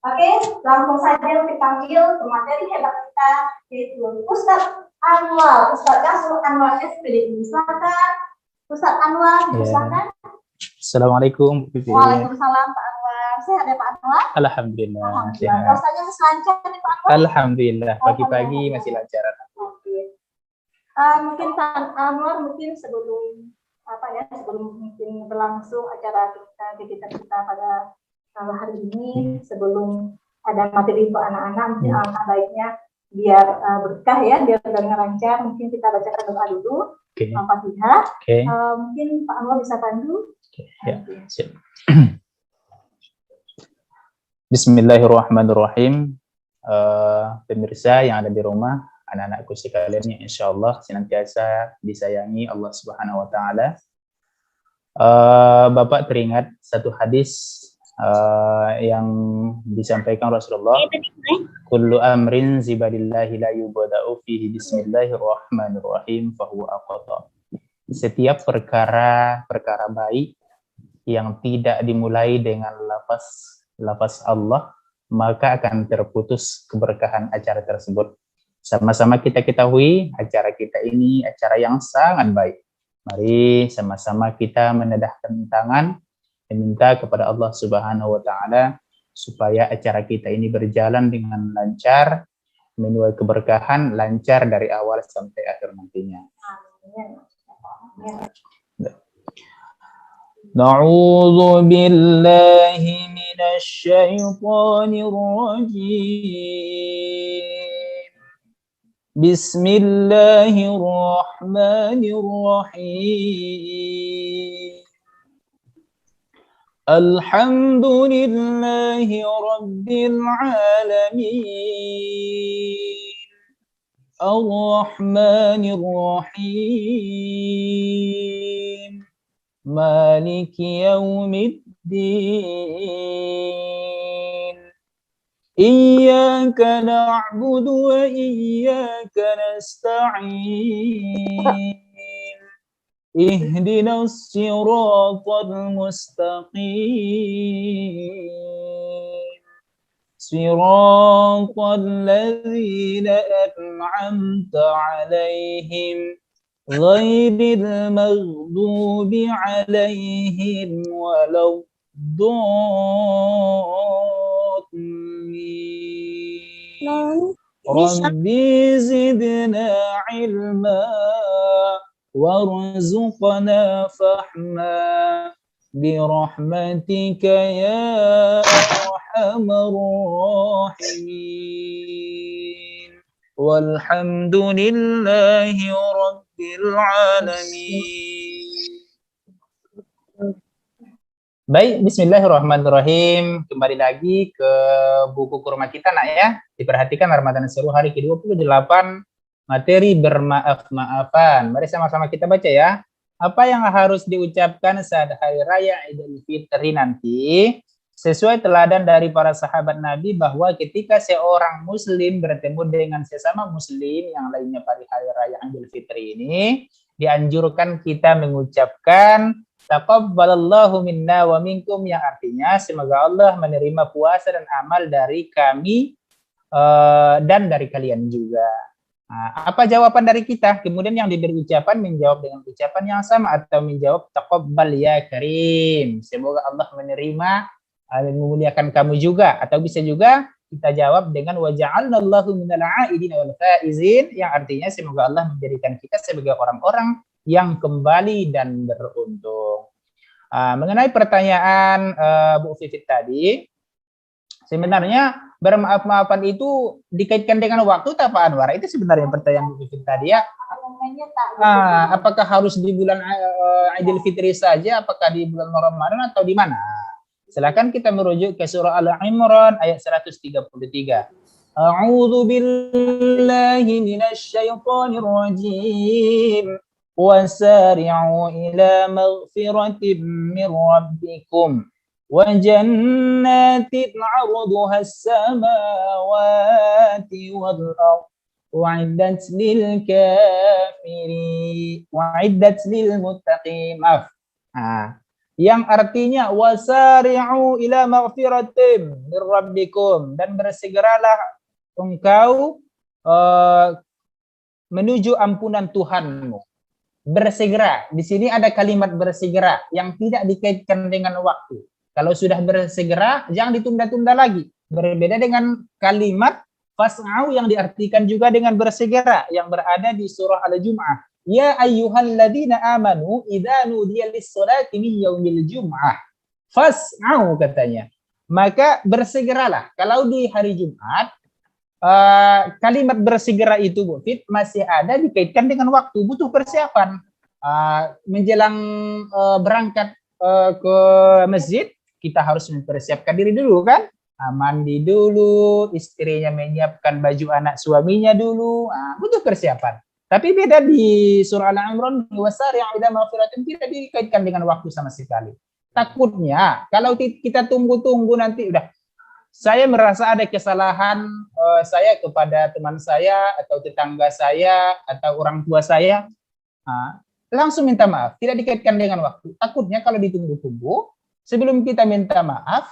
Oke, langsung saja kita panggil ke materi hebat kita, yaitu Ustadz Anwar, Ustadz Kasur Anwar SPDI. Silakan, Ustadz Anwar, silakan. Assalamualaikum. Waalaikumsalam Pak Anwar. Sehat ya Pak Anwar? Alhamdulillah. Rasanya masih lancar nih Pak Anwar? Alhamdulillah. Pagi-pagi masih lancar. Oke. Mungkin Pak Anwar sebelum mungkin berlangsung acara kita pada hari ini, sebelum ada materi untuk anak-anak, mungkin anak baiknya biar berkah ya, biar dengar lancar, mungkin kita bacakan doa dulu. Al-Fatihah. Mungkin Pak Anwar bisa bantu. Siap. Bismillahirrahmanirrahim. Pemirsa yang ada di rumah, anak-anakku sekalian yang insya Allah senantiasa disayangi Allah Subhanahu Wa Taala. Bapak teringat satu hadis yang disampaikan Rasulullah, kullu amrin zibadillahi la yubada'u fihi bismillahirrahmanirrahim fahuwa aqta. Setiap perkara baik yang tidak dimulai dengan lafaz Allah, maka akan terputus keberkahan acara tersebut. Sama-sama kita ketahui acara kita ini acara yang sangat baik. Mari sama-sama kita menedahkan tangan, meminta kepada Allah Subhanahu Wa Taala supaya acara kita ini berjalan dengan lancar, menuai keberkahan, lancar dari awal sampai akhir nantinya. Na'udzu billahi minasy syaithanir rajim. Bismillahirrahmanirrahim. Alhamdulillahi rabbil alamin. Ar-Rahmanir Rahim. Maliki yaumiddin. Iyyaka na'budu wa iyyaka nasta'in. Ihdinas siratal mustaqim. Siratal ladzina an'amta 'alaihim ghairil maghdubi 'alaihim waladdallin. Rabbi zidna 'ilma warzuqna fahma birahmatika ya arhamar rahimin. Walhamdulillahi rabbil alamin. Baik, bismillahirrahmanirrahim. Kembali lagi ke buku kurma kita nak ya. Diperhatikan Ramadan Seru hari ke-28, materi bermaaf-maafan. Mari sama-sama kita baca ya. Apa yang harus diucapkan saat hari raya Idul Fitri nanti? Sesuai teladan dari para sahabat Nabi bahwa ketika seorang muslim bertemu dengan sesama muslim yang lainnya pada hari raya Idul Fitri ini, dianjurkan kita mengucapkan taqabbalallahu minna wa minkum, yang artinya semoga Allah menerima puasa dan amal dari kami dan dari kalian juga. Apa jawaban dari kita? Kemudian yang diberi ucapan menjawab dengan ucapan yang sama atau menjawab taqabbal ya karim, semoga Allah menerima dan memuliakan kamu juga, atau bisa juga kita jawab dengan wa ja'alnallahu minal a'idin wal faizin, yang artinya semoga Allah menjadikan kita sebagai orang-orang yang kembali dan beruntung. Mengenai pertanyaan Bu Vivit tadi, sebenarnya bermaaf-maafan itu dikaitkan dengan waktu tak Pak Anwar? Itu sebenarnya pertanyaan Bu Vivit tadi ya. Apakah harus di bulan Idul Fitri saja? Apakah di bulan Ramadan atau di mana? Silakan kita merujuk ke surah Al-Imran ayat 133. A'udzu billahi minasy syaithanir rajim. Wasari'u ila maghfiratin min rabbikum wa jannatin 'arduha as-samawati wal ardh wa'iddat lil kafirin wa'iddat lil muttaqin. yang artinya wasari'u ila maghfiratim mir rabbikum, dan bersegeralah engkau menuju ampunan Tuhanmu. Bersegera, di sini ada kalimat bersegera yang tidak dikaitkan dengan waktu. Kalau sudah bersegera, jangan ditunda-tunda lagi. Berbeda dengan kalimat fas'au yang diartikan juga dengan bersegera yang berada di surah Al-Jum'ah. Ya ayyuhalladzina amanu idza nudiya lis-sholati min yaumil jum'ah fas'au, katanya. Maka bersegeralah. Kalau di hari Jumat, kalimat bersegera itu, Bu Fit, masih ada dikaitkan dengan waktu, butuh persiapan. Menjelang berangkat ke masjid, kita harus mempersiapkan diri dulu kan, mandi dulu, istrinya menyiapkan baju anak suaminya dulu, butuh persiapan. Tapi beda di surah Al-Imran, wasari'u ila maghfiratin, tidak dikaitkan dengan waktu sama sekali. Takutnya kalau kita tunggu-tunggu nanti udah, saya merasa ada kesalahan saya kepada teman saya atau tetangga saya atau orang tua saya, langsung minta maaf, tidak dikaitkan dengan waktu. Takutnya kalau ditunggu-tunggu, sebelum kita minta maaf,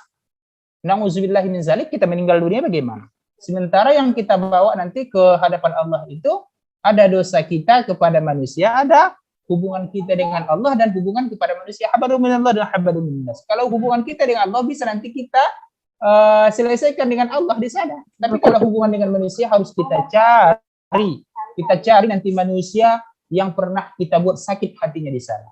na'udzubillahi min zalik, kita meninggal dunia bagaimana? Sementara yang kita bawa nanti ke hadapan Allah itu ada dosa kita kepada manusia, ada hubungan kita dengan Allah dan hubungan kepada manusia, habadu minallah dan habadu minnas. Kalau hubungan kita dengan Allah bisa nanti kita selesaikan dengan Allah di sana. Tapi kalau hubungan dengan manusia harus kita cari. Kita cari nanti manusia yang pernah kita buat sakit hatinya di sana.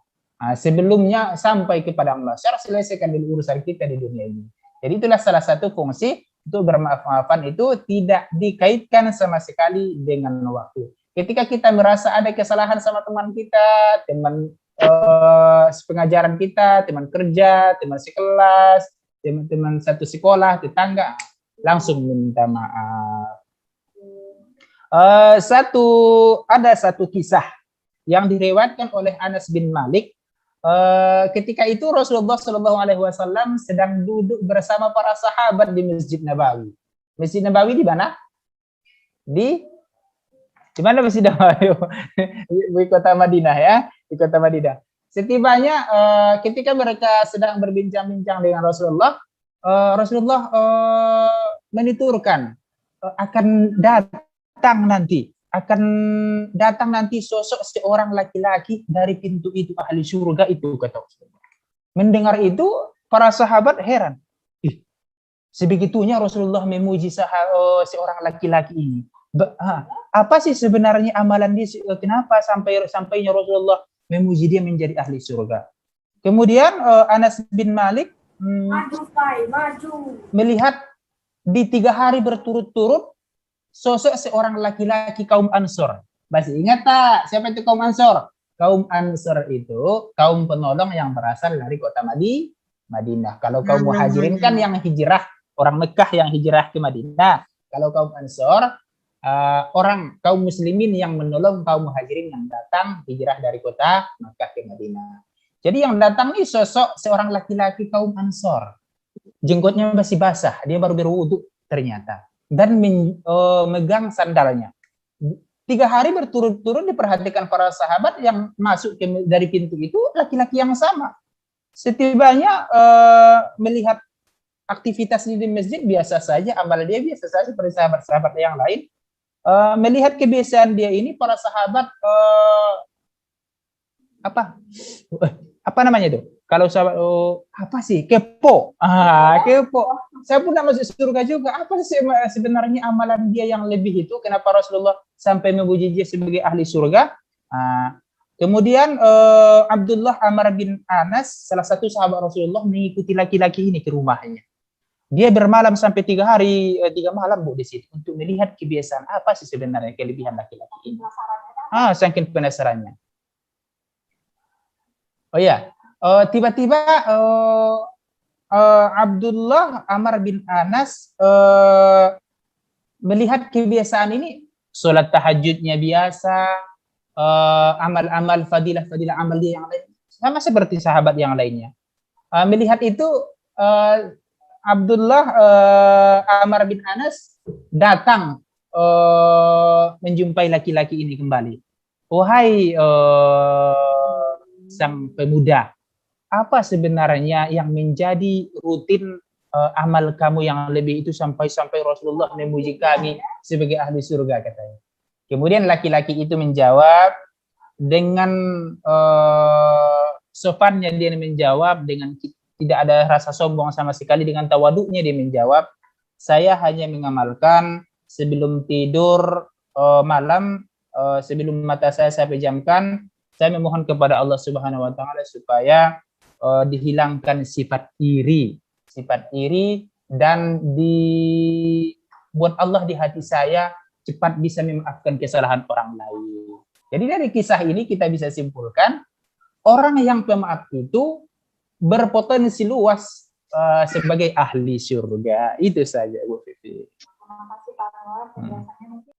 Sebelumnya sampai kepada Allah. Cara selesaikan dulu urusan kita di dunia ini. Jadi itulah salah satu fungsi untuk bermaaf-maafan, itu tidak dikaitkan sama sekali dengan waktu. Ketika kita merasa ada kesalahan sama teman kita, teman pengajaran kita, teman kerja, teman sekelas, teman satu sekolah, tetangga, langsung minta maaf. Ada satu kisah yang diriwayatkan oleh Anas bin Malik. Ketika itu Rasulullah SAW sedang duduk bersama para sahabat di Masjid Nabawi. Masjid Nabawi di mana? Di mana Masjid Nabawi? Di kota Madinah ya, di kota Madinah. Setibanya ketika mereka sedang berbincang-bincang dengan Rasulullah, Rasulullah menuturkan akan datang nanti sosok seorang laki-laki dari pintu itu, ahli surga itu, kata Rasulullah. Mendengar itu para sahabat heran. Sebegitunya Rasulullah memuji seorang laki-laki ini. Apa sih sebenarnya amalan dia? Kenapa sampainya Rasulullah memuji dia menjadi ahli surga? Kemudian Anas bin Malik melihat di 3 hari berturut-turut sosok seorang laki-laki kaum Ansor. Masih ingat tak siapa itu kaum Ansor? Kaum Ansor itu kaum penolong yang berasal dari kota Madinah. Kalau kaum Muhajirin kan yang hijrah, orang Mekah yang hijrah ke Madinah. Kalau kaum Ansor, orang kaum muslimin yang menolong kaum Muhajirin yang datang hijrah dari kota Mekah ke Madinah. Jadi yang datang ini sosok seorang laki-laki kaum Ansor. Jenggotnya masih basah, dia baru berwudu ternyata. Dan megang sandalnya. 3 hari berturut-turut diperhatikan para sahabat yang masuk dari pintu itu laki-laki yang sama. Setibanya melihat aktivitas di masjid biasa saja, amal dia biasa saja seperti sahabat-sahabat yang lain. Melihat kebiasaan dia ini, para sahabat apa namanya itu? Kalau sahabat apa sih? Kepo. Kepo. Saya pun masuk surga juga. Apa sih sebenarnya amalan dia yang lebih itu? Kenapa Rasulullah sampai memuji dia sebagai ahli surga? Kemudian Abdullah Amr bin Anas, salah satu sahabat Rasulullah, mengikuti laki-laki ini ke rumahnya. Dia bermalam sampai 3 hari 3 malam, Bu, di situ untuk melihat kebiasaan apa sih sebenarnya kelebihan laki-laki ini. Saking penasarannya. Oh ya, tiba-tiba Abdullah Amr bin Anas melihat kebiasaan ini, sholat tahajudnya biasa, amal-amal fadilah amal dia yang lain sama seperti sahabat yang lainnya. Melihat itu Abdullah Amr bin Anas datang menjumpai laki-laki ini kembali. Wahai sang pemuda, apa sebenarnya yang menjadi rutin amal kamu yang lebih itu sampai Rasulullah memuji kami sebagai ahli surga katanya. Kemudian laki-laki itu menjawab dengan sopannya, dia menjawab dengan tidak ada rasa sombong sama sekali, dengan tawaduknya dia menjawab, saya hanya mengamalkan sebelum tidur malam, sebelum mata saya pejamkan, saya memohon kepada Allah Subhanahu wa taala supaya dihilangkan sifat iri dan dibuat Allah di hati saya cepat bisa memaafkan kesalahan orang lain. Jadi dari kisah ini kita bisa simpulkan orang yang pemaaf itu berpotensi luas sebagai ahli surga. Itu saja Bu Vivi. Terima kasih Pak Anwar. Penjelasannya mungkin